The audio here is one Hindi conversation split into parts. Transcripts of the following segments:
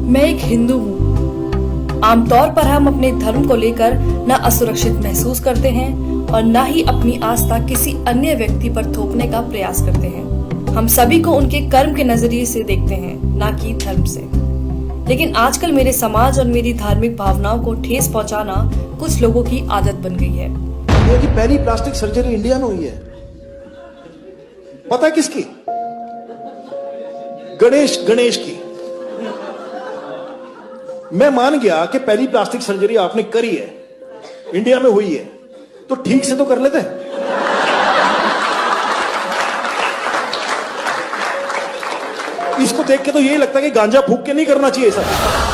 मैं एक हिंदू हूँ। आमतौर पर हम अपने धर्म को लेकर न असुरक्षित महसूस करते हैं और न ही अपनी आस्था किसी अन्य व्यक्ति पर थोपने का प्रयास करते हैं। हम सभी को उनके कर्म के नजरिए से देखते हैं, न कि धर्म से। लेकिन आजकल मेरे समाज और मेरी धार्मिक भावनाओं को ठेस पहुंचाना कुछ लोगों की आदत बन गई है। इंडिया की पहली प्लास्टिक सर्जरी इंडिया में हुई है, पता है किसकी? गणेश की। मैं मान गया कि पहली प्लास्टिक सर्जरी आपने करी है, इंडिया में हुई है, तो ठीक से तो कर लेते। इसको देख के तो यही लगता है कि गांजा फूक के नहीं करना चाहिए सर।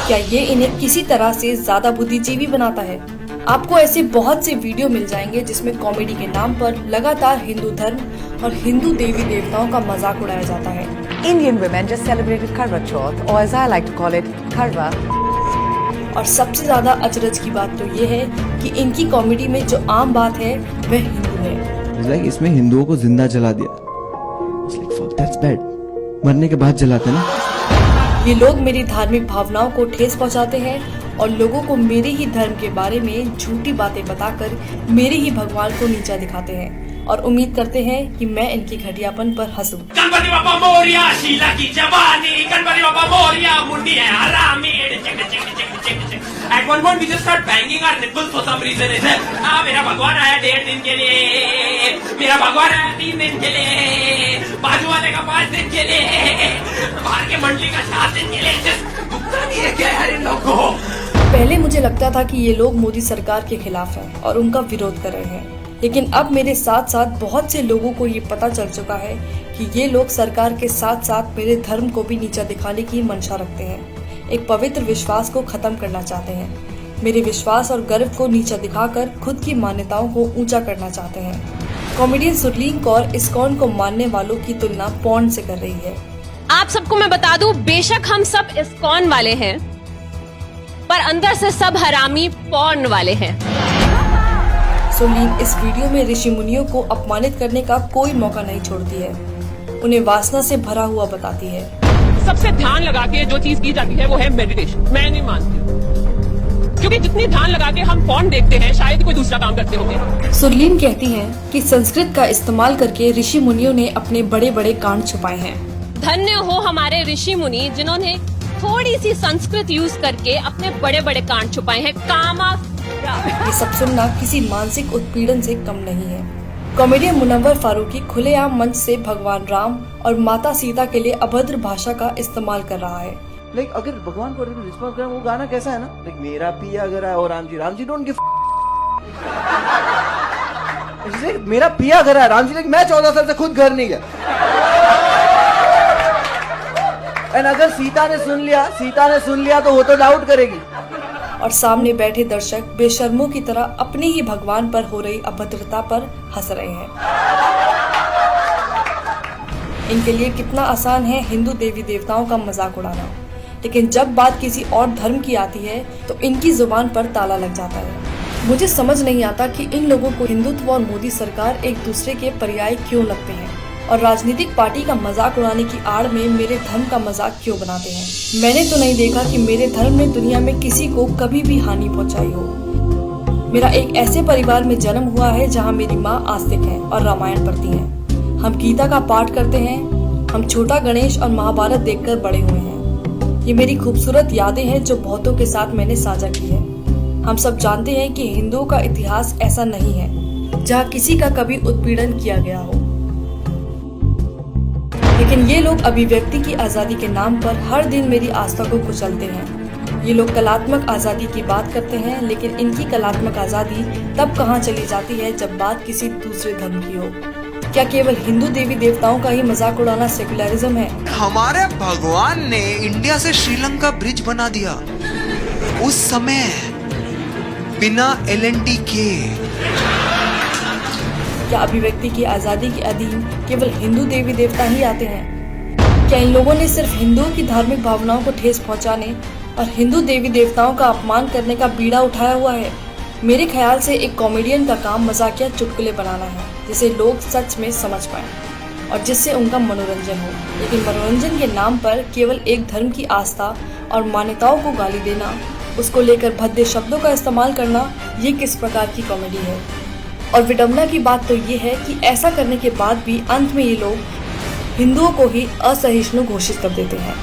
क्या ये इन्हें किसी तरह से ज्यादा बुद्धिजीवी बनाता है? आपको ऐसे बहुत से वीडियो मिल जाएंगे जिसमें कॉमेडी के नाम पर लगातार हिंदू धर्म और हिंदू देवी देवताओं का मजाक उड़ाया जाता है। Indian women just celebrated Karwa Chauth, or as I like to call it, Karwa. और सबसे ज्यादा अचरज की बात तो ये है कि इनकी कॉमेडी में जो आम बात है वह हिंदू है। like इसमें हिंदुओं को जिंदा जला दिया। It's like, fuck, that's bad. मरने के बाद जलाते ना। ये लोग मेरी धार्मिक भावनाओं को ठेस पहुंचाते हैं और लोगों को मेरे ही धर्म के बारे में झूठी बातें बताकर मेरे ही भगवान को नीचा दिखाते हैं और उम्मीद करते हैं कि मैं इनकी घटियापन पर हंसूं। गणपति बाप्पा मोरिया, शीला की जवानी, गणपति बाप्पा मोरिया, मुंडी है हरामी, check. At one point we just start banging our nipples for some reason. मेरा भगवान आया 1.5 दिन के लिए, मेरा भगवान आया 3 दिन के लिए, बाजू वाले का 5 दिन के लिए, बाहर के मंडली का 7 दिन के लिए। दुखता नहीं है क्या यार इन लोगों को? पहले मुझे लगता था कि ये लोग मोदी सरकार के खिलाफ हैं और उनका विरोध कर रहे हैं, लेकिन अब मेरे साथ साथ बहुत से लोगों को ये पता चल चुका है कि ये लोग सरकार के साथ साथ मेरे धर्म को भी नीचा दिखाने की मंशा रखते हैं। एक पवित्र विश्वास को खत्म करना चाहते हैं। मेरे विश्वास और गर्व को नीचा दिखाकर खुद की मान्यताओं को ऊंचा करना चाहते हैं। कॉमेडियन सुरलीन कौर इस्कॉन को मानने वालों की तुलना पॉर्न से कर रही है। आप सबको मैं बता दूं, बेशक हम सब इस्कॉन वाले हैं, पर अंदर से सब हरामी पॉर्न वाले हैं। सुरलीन इस वीडियो में ऋषि मुनियों को अपमानित करने का कोई मौका नहीं छोड़ती है, उन्हें वासना से भरा हुआ बताती है। सबसे ध्यान लगा के जो चीज की जाती है वो है मेडिटेशन। मैं नहीं मानती हूँ, क्योंकि जितनी ध्यान लगा के हम फोन देखते हैं शायद कोई दूसरा काम करते होंगे। सुरलीन कहती हैं कि संस्कृत का इस्तेमाल करके ऋषि मुनियों ने अपने बड़े बड़े कांड छुपाए हैं। धन्य हो हमारे ऋषि मुनि जिन्होंने थोड़ी सी संस्कृत यूज करके अपने बड़े बड़े कांड छुपाए हैं। कामा ये सब सुनना किसी मानसिक उत्पीड़न से कम नहीं है। कॉमेडियन मुनव्वर फारूकी खुलेआम मंच से भगवान राम और माता सीता के लिए अभद्र भाषा का इस्तेमाल कर रहा है। लाइक अगर भगवान को रिस्पॉन्स करें, वो गाना कैसा है ना, लाइक मेरा पिया अगर है और राम जी डोंट गिव। मेरा पिया घर है, राम जी लाइक मैं 14 साल से खुद घर नहीं गया। एंड अगर सीता ने सुन लिया तो वो तो डाउट करेगी। और सामने बैठे दर्शक बेशर्मों की तरह अपने ही भगवान पर हो रही अभद्रता पर हंस रहे हैं। इनके लिए कितना आसान है हिंदू देवी देवताओं का मजाक उड़ाना, लेकिन जब बात किसी और धर्म की आती है तो इनकी जुबान पर ताला लग जाता है। मुझे समझ नहीं आता कि इन लोगों को हिंदुत्व और मोदी सरकार एक दूसरे के पर्याय क्यों लगते हैं और राजनीतिक पार्टी का मजाक उड़ाने की आड़ में मेरे धर्म का मजाक क्यों बनाते हैं। मैंने तो नहीं देखा कि मेरे धर्म ने दुनिया में किसी को कभी भी हानि पहुंचाई हो। मेरा एक ऐसे परिवार में जन्म हुआ है जहां मेरी माँ आस्तिक है और रामायण पढ़ती हैं। हम गीता का पाठ करते हैं। हम छोटा गणेश और महाभारत देखकर बड़े हुए हैं। ये मेरी खूबसूरत यादें हैं जो बहुतों के साथ मैंने साझा की है। हम सब जानते हैं कि हिंदुओं का इतिहास ऐसा नहीं है जहाँ किसी का कभी उत्पीड़न किया गया हो, लेकिन ये लोग अभिव्यक्ति की आजादी के नाम पर हर दिन मेरी आस्था को कुचलते हैं। ये लोग कलात्मक आजादी की बात करते हैं, लेकिन इनकी कलात्मक आजादी तब कहाँ चली जाती है जब बात किसी दूसरे धर्म की हो। क्या केवल हिंदू देवी देवताओं का ही मजाक उड़ाना सेकुलरिज्म है? हमारे भगवान ने इंडिया से श्रीलंका ब्रिज बना दिया उस समय बिना LNT के। क्या अभिव्यक्ति की आजादी के अधीन केवल हिंदू देवी देवता ही आते हैं? क्या इन लोगों ने सिर्फ हिंदुओं की धार्मिक भावनाओं को ठेस पहुंचाने और हिंदू देवी देवताओं का अपमान करने का बीड़ा उठाया हुआ है? मेरे ख्याल से एक कॉमेडियन का काम मजाकिया चुटकुले बनाना है जिसे लोग सच में समझ पाएं और जिससे उनका मनोरंजन हो, लेकिन मनोरंजन के नाम पर केवल एक धर्म की आस्था और मान्यताओं को गाली देना, उसको लेकर भद्दे शब्दों का इस्तेमाल करना, ये किस प्रकार की कॉमेडी है। और विडंबना की बात तो ये है कि ऐसा करने के बाद भी अंत में ये लोग हिंदुओं को ही असहिष्णु घोषित कर देते हैं।